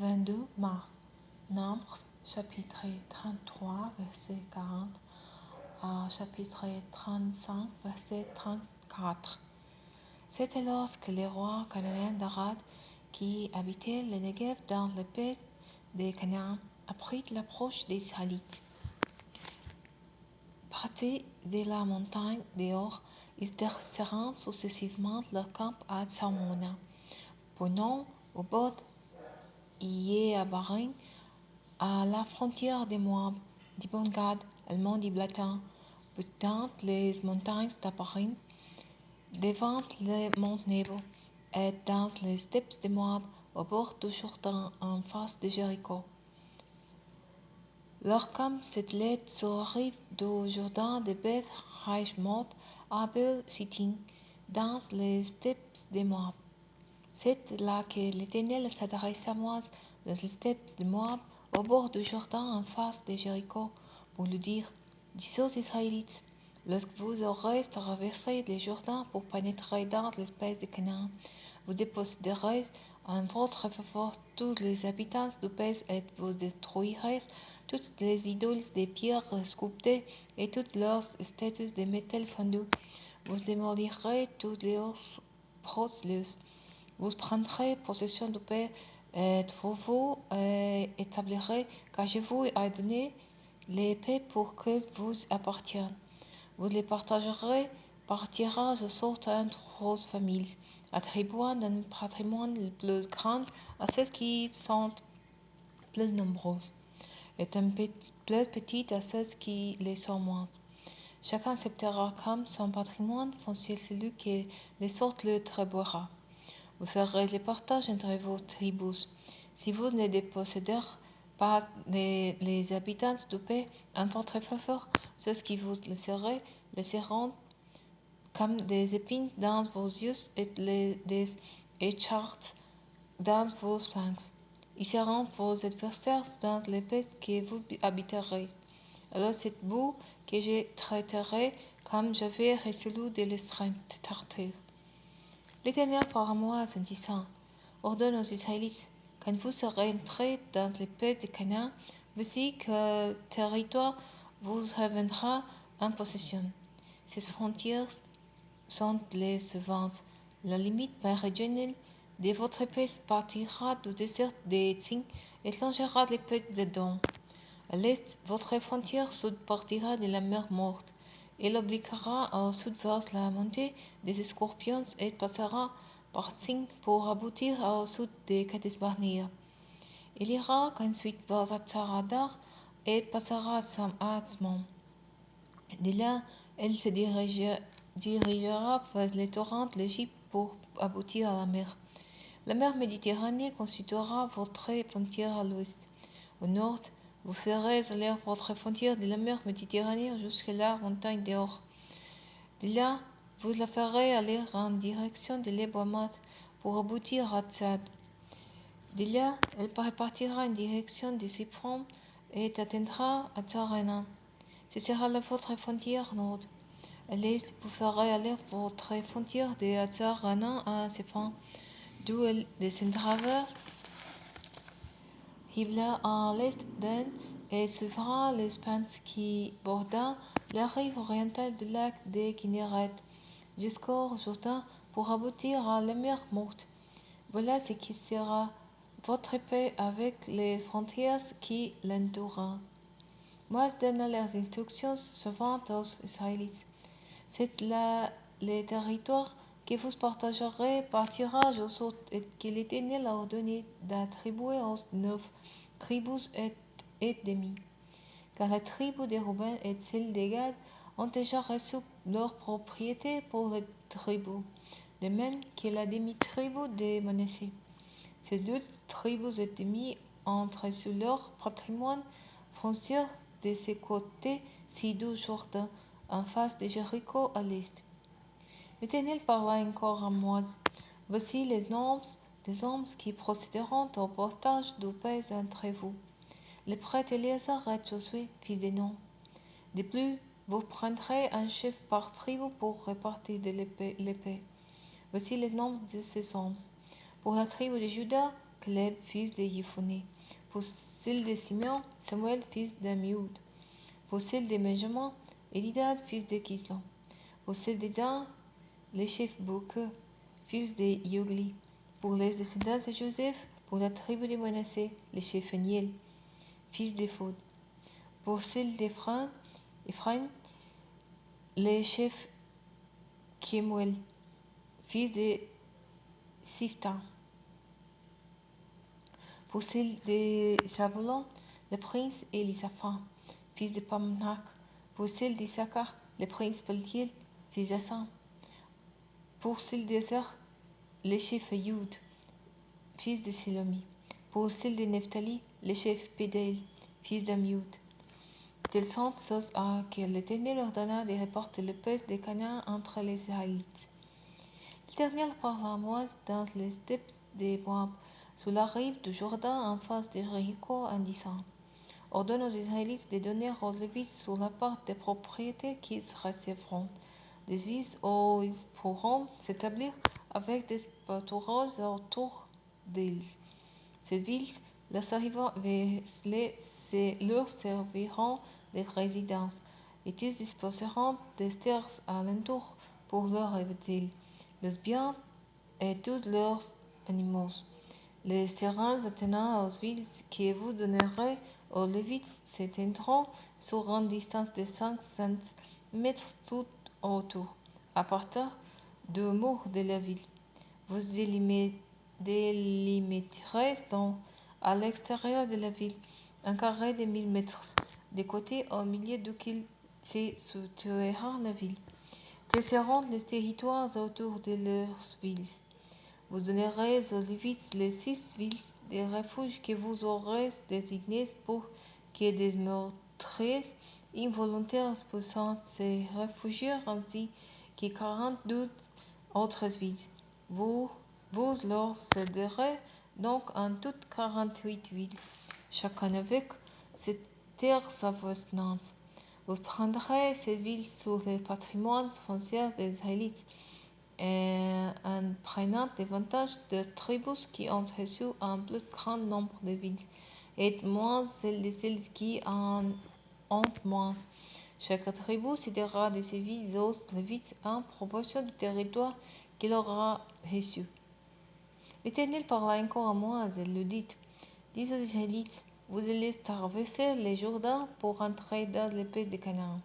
22 mars. Nombres, chapitre 33, verset 40 à chapitre 35, verset 34. C'était lorsque le roi cananéen d'Arad, qui habitait le Negev dans le pays des Canaan, apprit l'approche des Israélites. Partis de la montagne d'Or, ils dressèrent successivement leur camp à Salmona, Punon, au bord Yéabarim, à la frontière des Moab, d'Ibon-Gad, le mont d'Iblatin, dans les montagnes d'Abarim, devant le mont Nebo, et dans les steppes de Moab, au bord du Jourdain, en face de Jéricho. Leur camp s'étalait sur la rive du Jourdain de Beth Jeshimoth à Abel Shittim, dans les steppes de Moab. C'est là que l'Éternel s'adressa à Moïse dans les steppes de Moab, au bord du Jourdain en face de Jéricho, pour lui dire: dis aux Israélites, lorsque vous aurez traversé le Jourdain pour pénétrer dans l'espèce de Canaan, vous déposséderez en votre faveur tous les habitants du pays et vous détruirez toutes les idoles de pierre sculptées et toutes leurs statues de métal fondu. Vous démolirez toutes leurs proslus. Vous prendrez possession du pays et vous établirez que je vous ai donné les pays pour qu'ils vous appartiennent. Vous les partagerez par tirage au sort entre vos familles, attribuant un patrimoine le plus grand à ceux qui sont plus nombreux, et un plus petit à ceux qui les sont moins. Chacun acceptera comme son patrimoine foncier celui qui les sort le attribuera. Vous ferez le partage entre vos tribus. Si vous ne dépossédez pas les habitants du pays en votre faveur, ceux qui vous laisseront comme des épines dans vos yeux et des écharpes dans vos flancs. Ils seront vos adversaires dans le pays que vous habiterez. Alors c'est vous que je traiterai comme j'avais résolu de les traiter. L'Éternel parla à Moïse en disant: ordonne aux Israélites, quand vous serez entrés dans le pays de Canaan, voici que territoire vous reviendra en possession. Ces frontières sont les suivantes. La limite méridionale de votre pays partira du désert de Tzin et longera le pays d'Édom. À l'est, votre frontière sud partira de la mer Morte. Elle obliquera au sud vers la montée des Scorpions et passera par Tzin pour aboutir au sud de Kadesh Barnea. Elle ira ensuite vers Atzaradar et passera à Atzmon. De là, elle se dirigera vers les torrents de l'Égypte pour aboutir à la mer. La mer Méditerranée constituera votre frontière à l'ouest. Au nord, vous ferez aller votre frontière de la mer Méditerranée jusqu'à la montagne d'Or. De là, vous la ferez aller en direction de l'Ebamat pour aboutir à Tzad. De là, elle partira en direction de Sipron et atteindra à Tzarena. Ce sera la votre frontière nord. À l'est, vous ferez aller votre frontière de Tzarena à Sipron, d'où elle descendra vers Hibla à l'est d'En et suivra les pentes qui bordent la rive orientale du lac de Kinneret jusqu'au Jourdain pour aboutir à la mer Morte. Voilà ce qui sera votre pays avec les frontières qui l'entourent. Moïse donna les instructions suivantes aux Israélites. C'est là le territoire que vous partagerez par tirage au sort et que l'Éternel a ordonné d'attribuer aux 9 tribus et demi. Car la tribu de Ruben et celle de Gad ont déjà reçu leur propriété pour les tribus, de même que la demi-tribu de Manassé. Ces 2 tribus et demi ont reçu leur patrimoine foncier de ce côté-ci du Jourdain, en face de Jéricho à l'est. L'Éternel parla encore à Moïse. Voici les noms des hommes qui procéderont au partage du pays entre vous. Le prêtre Éléazar et Josué, fils de Nun. De plus, vous prendrez un chef par tribu pour répartir l'épée. Voici les noms de ces hommes. Pour la tribu de Juda, Caleb, fils de Jephoné. Pour celle de Simeon, Samuel, fils d'Amioud. Pour celle de Benjamin, Elidad, fils de Kislan. Pour celle de Dan, le chef Bouke, fils de Yogli. Pour les descendants de Joseph, pour la tribu de Manassé, le chef Niel, fils de Fod. Pour celle d'Ephraim, le chef Kemuel, fils de Sifta. Pour celle de Zabulon, le prince Elisaphan, fils de Pamnak. Pour celle d'Issachar, le prince Paltiel, fils d'Assan. Pour celle d'Azer, le chef Youd, fils de Sélomi. Pour celle de Nephtali, le chef Pédel, fils d'Amioud. Telles sont choses à que l'Éternel ordonna de répartir le pays de Canaan entre les Israélites. L'Éternel parla à Moïse dans les steppes de Moab, sur la rive du Jourdain en face de Jéricho, en disant: Ordonne aux Israélites de donner aux Lévites sur la part des propriétés qu'ils recevront, des villes où ils pourront s'établir avec des pâturages autour d'elles. Ces villes leur serviront de résidence, et ils disposeront des terres alentour pour leurs habitants, leurs biens et tous leurs animaux. Les terrains attenant aux villes que vous donnerez aux Lévites s'étendront sur une distance de 500 mètres tout autour, à partir du mur de la ville. Vous délimiterez donc à l'extérieur de la ville un carré de 1000 mètres, des côtés au milieu duquel se situera la ville. Tels seront les territoires autour de leurs villes. Vous donnerez aux Lévites les 6 villes de refuge que vous aurez désignées pour que des meurtriers involontaires puissent se réfugier ainsi que 42 autres villes. Vous leur céderez donc en toutes 48 villes, chacun avec ses terres avoisinantes. Vous prendrez ces villes sur le patrimoine foncier des Israélites, en prenant davantage de tribus qui ont reçu un plus grand nombre de villes, et moins celles de celles qui en ont moins. Chaque tribu cédera de ses villes aux Lévites en proportion du territoire qu'il aura reçu. L'Éternel parla encore à Moïse et lui dit: Dis aux Israélites: Vous allez traverser le Jourdain pour entrer dans le pays de Canaan.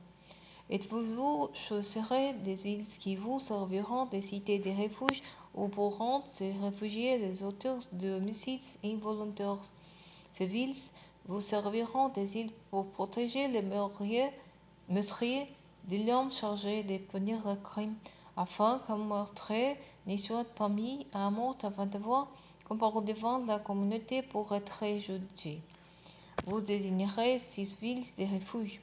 Et vous choisirez des villes qui vous serviront de cités de refuge où pourront se réfugier les auteurs de homicides involontaires. Ces villes vous serviront des îles pour protéger les meurtriers de l'homme chargé de punir le crime, afin qu'un meurtrier ne soit pas mis à mort avant d'avoir comparé devant la communauté pour être jugé. Vous désignerez 6 villes de refuge,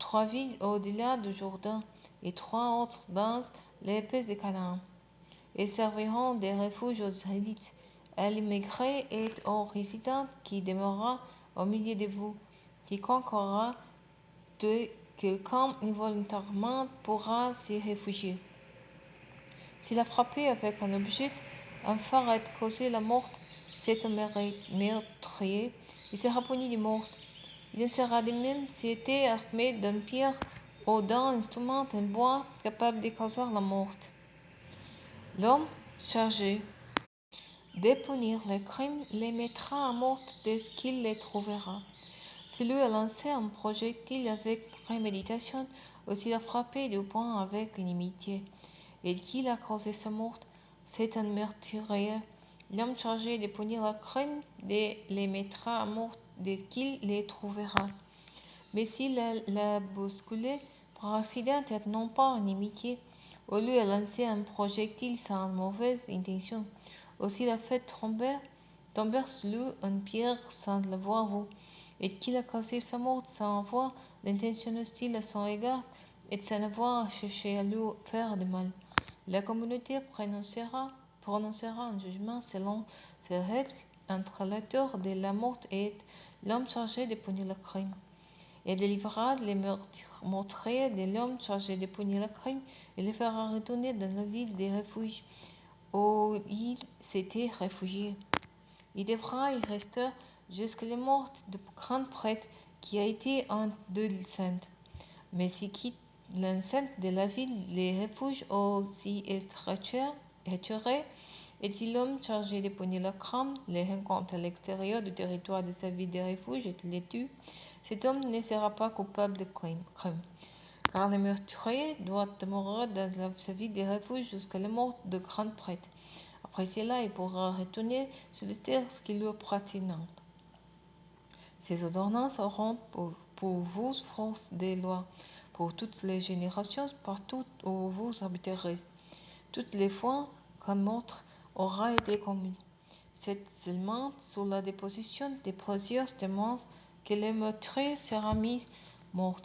3 villes au-delà du Jourdain et 3 autres dans les pays de Canaan. Elles serviront de refuge aux Israélites, à l'immigré et aux résidents qui demeurera au milieu de vous. Quiconque aura tué quelqu'un involontairement pourra s'y réfugier. S'il a frappé avec un objet afin de causer la mort, c'est un meurtrier, il sera puni de mort. Il en sera de même s'il était armé d'une pierre ou d'un instrument en bois capable de causer la mort. L'homme chargé de punir le crime les mettra à mort dès qu'il les trouvera. S'il lui a lancé un projectile avec préméditation, ou s'il a frappé du poing avec inimitié, et qu'il a causé sa mort, c'est un meurtrier. L'homme chargé de punir le crime les mettra à mort dès qu'il les trouvera. Mais s'il l'a bousculé par accident et non par inimitié, ou lui a lancé un projectile sans mauvaise intention, ou s'il a fait tomber sur lui une pierre sans l'avoir vu, et qu'il a causé sa mort sans avoir l'intention hostile à son égard et sans avoir cherché à lui faire de mal, la communauté prononcera un jugement selon ces règles entre l'auteur de la mort et l'homme chargé de punir le crime, et délivrera les meurtriers de l'homme chargé de punir le crime et les fera retourner dans la ville de refuge où ils s'étaient réfugiés. Il devra y rester jusqu'à la mort du grand prêtre qui a été un adolescent. Mais s'il quitte l'enceinte de la ville, les refuges aussi est retiré, et si l'homme chargé de punir le crime les rencontre à l'extérieur du territoire de sa ville de refuge et les tue, cet homme ne sera pas coupable de crime, car le meurtrier doit demeurer dans sa ville de refuge jusqu'à la mort du grand prêtre. Après cela, il pourra retourner sur les terres qui lui appartiennent. Ces ordonnances auront pour vous force de loi pour toutes les générations partout où vous habiterez, toutes les fois qu'un meurtre aura été commis. C'est seulement sous la déposition de plusieurs témoins que le meurtrier sera mis à mort.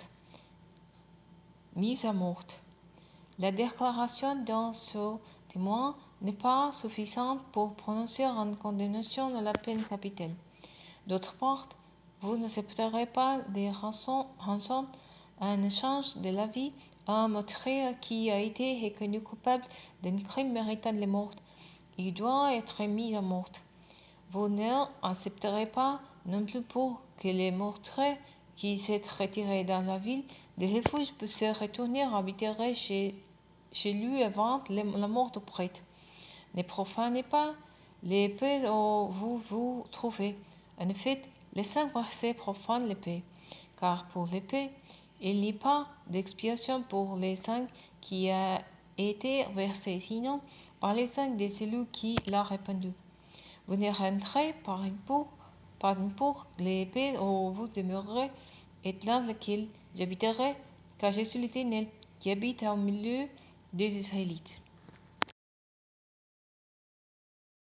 La déclaration d'un seul témoin n'est pas suffisante pour prononcer une condamnation à la peine capitale. D'autre part, vous n'accepterez pas des rançons en échange de la vie à un meurtrier qui a été reconnu coupable d'un crime méritant la mort. Il doit être mis à mort. Vous n'accepterez pas non plus pour que les meurtriers qui s'est retiré dans la ville de refuge puissent retourner habiter chez lui avant la mort du prêtre. Ne profanez pas l'épée où vous vous trouvez. En effet, le sang versé profane l'épée, car pour l'épée, il n'y a pas d'expiation pour le sang qui a été versé, sinon par le sang de celui qui l'a répandu. Vous ne rentrez pas pour l'épée où vous demeurez et dans laquelle j'habiterai, car je suis l'Éternel qui habite au milieu des Israélites.